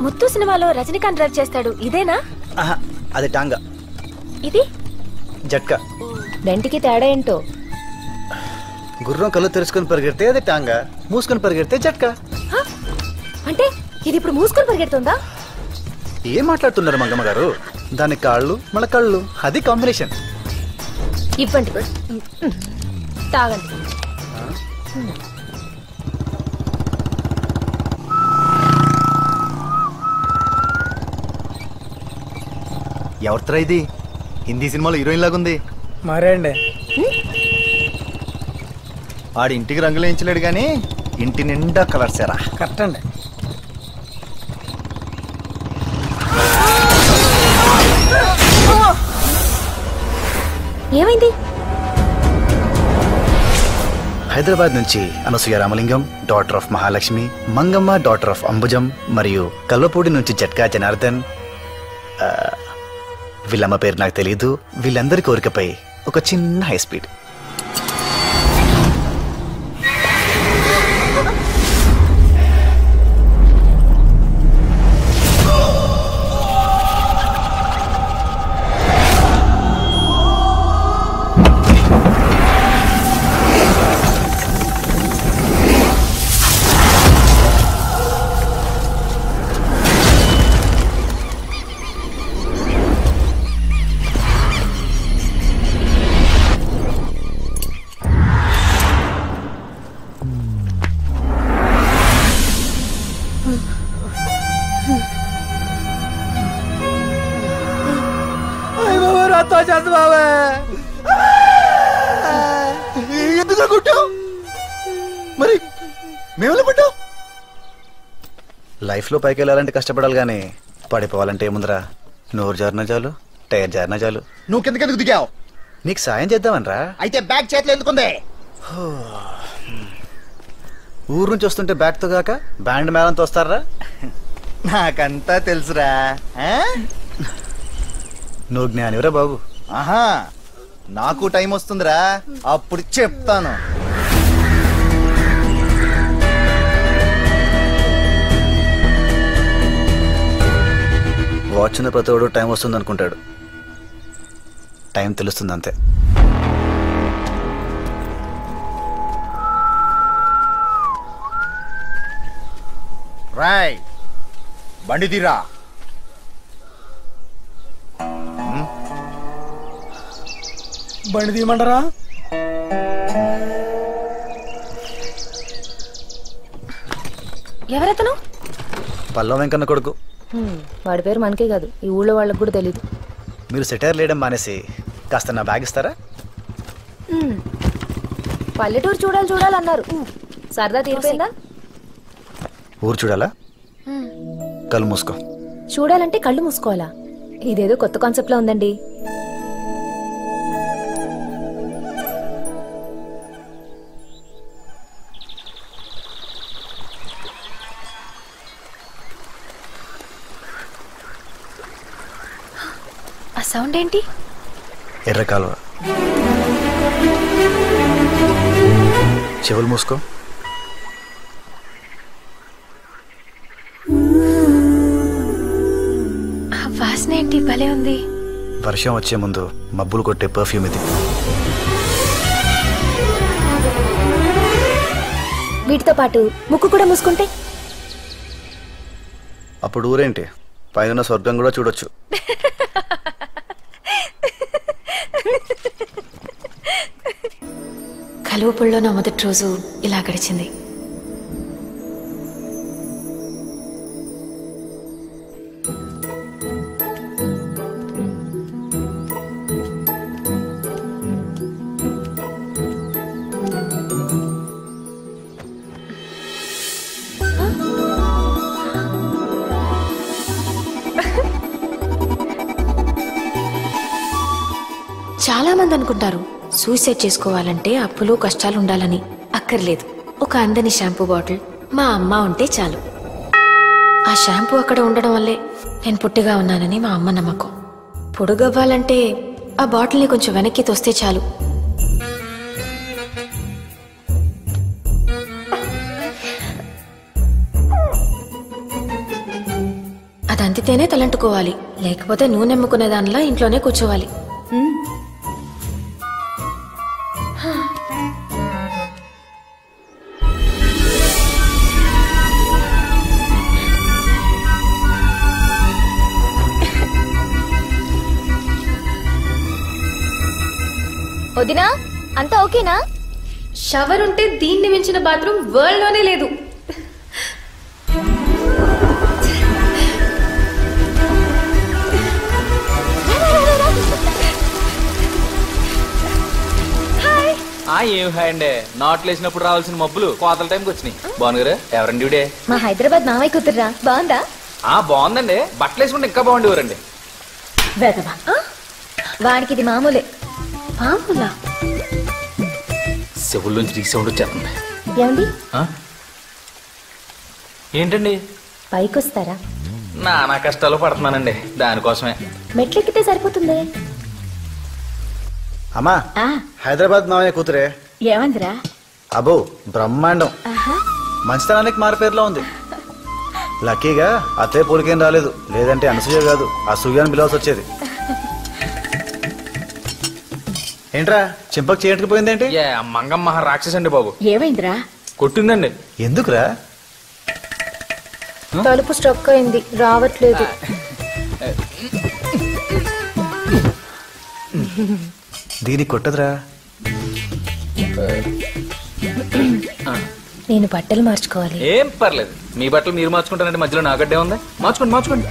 ముత్తు సినిమాలో రజనీకాంత్ డ్రైవ్ చేస్తాడు, ఇదేనా? అది టాంగా. ఇది జట్కా. రెంటికి తేడా ఏంటో? గుర్రం కళ్ళు తెరుచుకొని పరిగెడితే అది టాంగా, మూసుకొని పరిగెడితే జట్కా. అంటే ఇది ఇప్పుడు మూసుకొని పరిగెడుతుందా? ఏం మాట్లాడుతున్నారు మంగమ్మ గారు? దాని కాళ్ళు మన కళ్ళు, అది కాంబినేషన్. ఇవ్వండి, తాగండి. ఎవరితరా ఇది? హిందీ సినిమాలో హీరోయిన్ లాగుంది. మరే అండి, ఆడి ఇంటికి రంగులు వేయించలేడు కానీ ఇంటి నిండా కలర్స్ ఎరా. కరెక్ట్ అండి. ఏమైంది? హైదరాబాద్ నుంచి Anasuya Ramalingam, daughter of Mahalakshmi, Mangamma daughter of Ambujam, మరియు కల్వపూడి నుంచి జట్కా జనార్దన్. వీళ్ళమ్మ పేరు నాకు తెలీదు. వీళ్ళందరి కోరికపై ఒక చిన్న హై స్పీడ్. మరి మేము పడ్డాం. లైఫ్ లో పైకి వెళ్ళాలంటే కష్టపడాలి గానీ పడిపోవాలంటే ఏముందిరా? నోరు జారినా చాలు, టైర్ జారినా చాలు. నువ్వు కిందకెందుకు దిగావు? నీకు సాయం చేద్దామనరా. అయితే బ్యాగ్ చేతిలో ఎందుకుంది? ఊరు నుంచి వస్తుంటే బ్యాగ్ తో కాక బ్యాండ్ మేళంతో వస్తారా? నాకంతా తెలుసురా. నువ్వు జ్ఞానివరా బాబు. ఆహా, నాకు టైం వస్తుందిరా, అప్పుడు చెప్తాను. వాచ్ ఉన్న ప్రతివాడు టైం వస్తుంది అనుకుంటాడు. టైం తెలుస్తుంది అంతే. రాయ్, బండి తీరా. బండి తీయమంటారా? ఎవరతను? పల్లవ వెంకన్న కొడుకు. వాడి పేరు మనకే కాదు, ఈ ఊళ్ళో వాళ్ళకి కూడా తెలీదు. మీరు సెటైర్ లేయడం మానేసి కాస్త నా బ్యాగ్ ఇస్తారా? పల్లెటూరు చూడాలన్నారు, సరదా తీరిపోయిందా? ఊరు చూడాలా? కళ్ళు మూసుకో. చూడాలంటే కళ్ళు మూసుకోవాలా? ఇదేదో కొత్త కాన్సెప్ట్ లా ఉందండి. ఆ సౌండ్ ఏంటి? ఎర్ర కాలువ. చెవులు మూసుకో. వాసన ఏంటి? భలే ఉంది. వర్షం వచ్చే ముందు మబ్బులు కొట్టే పర్ఫ్యూమ్ ఇది. వీటితో పాటు ముక్కు కూడా మూసుకుంటే అప్పుడు ఊరేంటి, పైన స్వర్గం కూడా చూడొచ్చు. కలువపుల్లో నా మొదటి రోజు ఇలా గడిచింది. చాలా మంది అనుకుంటారు సూసైడ్ చేసుకోవాలంటే అప్పులు కష్టాలు ఉండాలని. అక్కర్లేదు. ఒక అందని షాంపూ బాటిల్ మా అమ్మ ఉంటే చాలు. ఆ షాంపూ అక్కడ ఉండడం వల్లే నేను పొట్టిగా ఉన్నానని మా అమ్మ నమ్మకం. పొడుగవ్వాలంటే ఆ బాటిల్ని కొంచెం వెనక్కి తోస్తే చాలు. అది అంతితేనే తలంటుకోవాలి, లేకపోతే నూనె అమ్ముకునే దానిలా ఇంట్లోనే కూర్చోవాలి. వదినా అంతా ఓకేనా? షవర్ ఉంటే దీన్ని మించిన బాత్రూమ్ వరల్డ్ లోనే లేదు. ఏం హాయ్ అండి, నాట్లు వేసినప్పుడు రావాల్సిన మబ్బులు కోతల టైంకి వచ్చినాయి. బాగున్నారా? ఎవరండి ఇవిడే? మా హైదరాబాద్ మామయ్య కూతుర్రా. బాగుందా? బాగుందండి, బట్టలు వేసుకుంటే ఇంకా బాగుండేవారండి. వాడికి ఇది మామూలే. మామూలా? చెవుల నుంచి రీసౌండ్ వచ్చేస్తుంది. ఏమండి ఏంటండి? పైకి వస్తారా? నానా కష్టాలు పడుతున్నానండి, దానికోసమే. మెట్లెక్కితే సరిపోతుంది. అమ్మా, హైదరాబాద్ మామయ్య కూతురే. ఏమందిరా? అబో బ్రహ్మాండం, మంచితనానికి మారిపేరులో ఉంది. లక్కీగా అత్తయ్య పూలకేం రాలేదు, లేదంటే అనసూయ కాదు అసూయ అని పిలవాల్సి వచ్చేది. ఏంట్రా చింపకు చేయడానికి పోయిందేంటి? మంగమ్మ రాక్షసి అండి బాబు. ఏమైందిరా? కొట్టిందండి. ఎందుకురా? తలుపు స్ట్రక్ అయింది, రావట్లేదు. దీనికి కొట్టదురా. నేను బట్టలు మార్చుకోవాలి. ఏం పర్లేదు, మీ బట్టలు మీరు మార్చుకుంటారంటే మధ్యలో నాగడ్డే ఉంది. మార్చుకోండి మార్చుకోండి.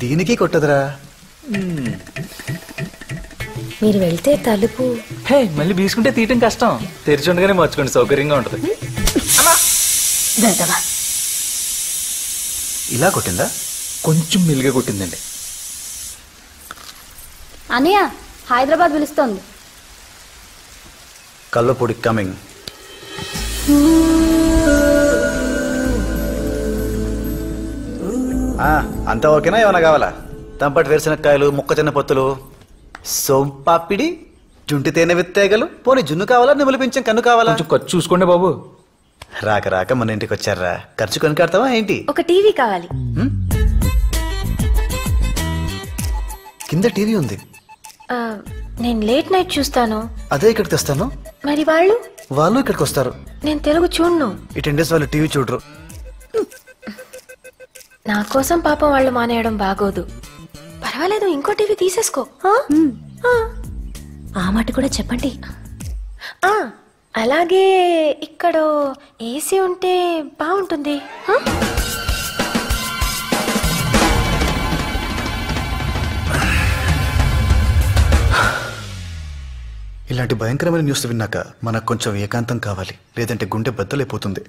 దీనికి కొట్టదురా. మీరు వెళ్తే తలుపు మళ్ళీ బీసుకుంటే తీయటం కష్టం, తెరిచి ఉండగానే మార్చుకోండి, సౌకర్యంగా ఉంటది. ఇలా కొట్టిందా? కొంచెం మెల్లిగా కొట్టిందండి. అన్నయ్య హైదరాబాద్ పిలుస్తోంది. కల్వపూడి కమింగ్. అంతా ఓకేనా? ఏమైనా కావాలా? తంపటి వేరుశనక్కాయలు, మొక్కజొన్న పొత్తులు, సోంపాపిడి, జుంటి తేనె విత్తేగలు, పోనీ జున్ను కావాలా, నిమ్మలు పెంచాం కన్ను కావాలా? కొంచెం ఖర్చు చూసుకోండి బాబు. రాక రాక మన ఇంటికి వచ్చారా, ఖర్చు కొని కడతావా ఏంటి? ఒక టీవీ కావాలి. కింద టీవీ ఉంది. నేను లేట్ నైట్ చూస్తాను. అదే ఇక్కడికి తెస్తాను. మరి వాళ్ళు? వాళ్ళు ఇక్కడికి వస్తారు. నేను తెలుగు చూడను. ఈ 10 days వాళ్ళు టీవీ చూడరు. నా కోసం పాపం వాళ్ళు మానేయడం బాగోదు. పర్వాలేదు, ఇంకో టీవీ తీసేసుకో. ఆ మాట కూడా చెప్పండి. అలాగే ఇక్కడ ఏసీ ఉంటే బాగుంటుంది. ఇలాంటి భయంకరమైన న్యూస్ విన్నాక మనకు కొంచెం ఏకాంతం కావాలి, లేదంటే గుండె బద్దలైపోతుంది.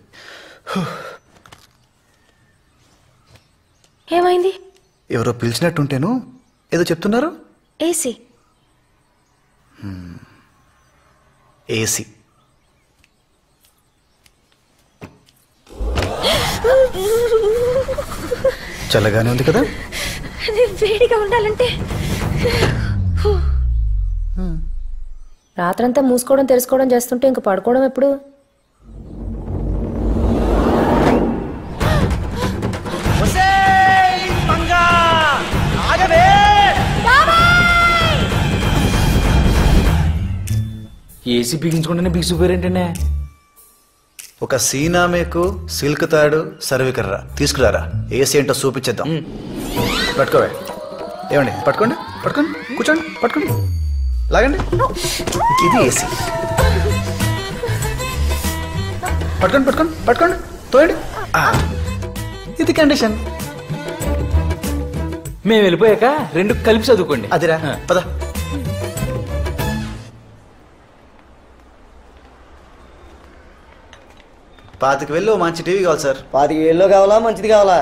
ఏమైంది? ఎవరో పిలిచినట్టుంటేను. ఏదో చెప్తున్నారు. ఏసీ. ఏసీ. చల్లగానే ఉంది కదా? వేడిగా ఉండాలంటే రాత్రంతా మూసుకోవడం తెలుసుకోవడం చేస్తుంటే ఇంక పడుకోవడం ఎప్పుడు? ఏసీ బిగించుకుంటేనే బిగిసిపోయారేంటండి? ఒక సీనామేకు, సిల్క్ తాడు, సర్వికర్రా తీసుకురారా. ఏసీ ఏంటో చూపించేద్దాం. పట్టుకోవే. ఏమండి పట్టుకోండి, పట్టుకోండి, కూర్చోండి, పట్టుకోండి, లాగండి. ఇది ఏసీ. పట్టుకోండి పట్టుకోండి పట్టుకోండి, తోయండి. ఇది కండిషన్. మేము వెళ్ళిపోయాక రెండు కలిపి చదువుకోండి. అదిరా, పద. పాతికి వెళ్ళి మంచి టీవీ కావాలి సార్. 25,000 కావాలా, మంచిది కావాలా?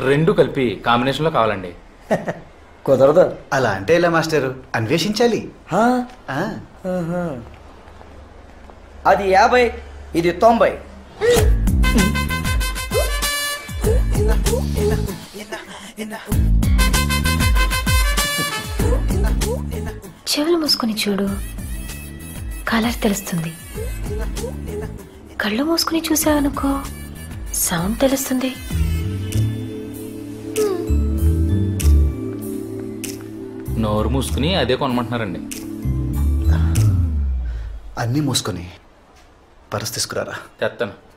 రెండు కలిపి కాంబినేషన్ లో కావాలండి. కుదరదు. అలా అంటే ఇలా మాస్టర్, అన్వేషించాలి. అది 50, ఇది 90. చెవులు మూసుకొని చూడు, కలర్ తెలుస్తుంది. కళ్ళు మూసుకుని చూసావనుకో, సౌండ్ తెలుస్తుంది. నోరు మూసుకుని అదే కొనమంటున్నారండి. అన్నీ మూసుకొని పర్స్ తీసుకురారా. తెస్తాను.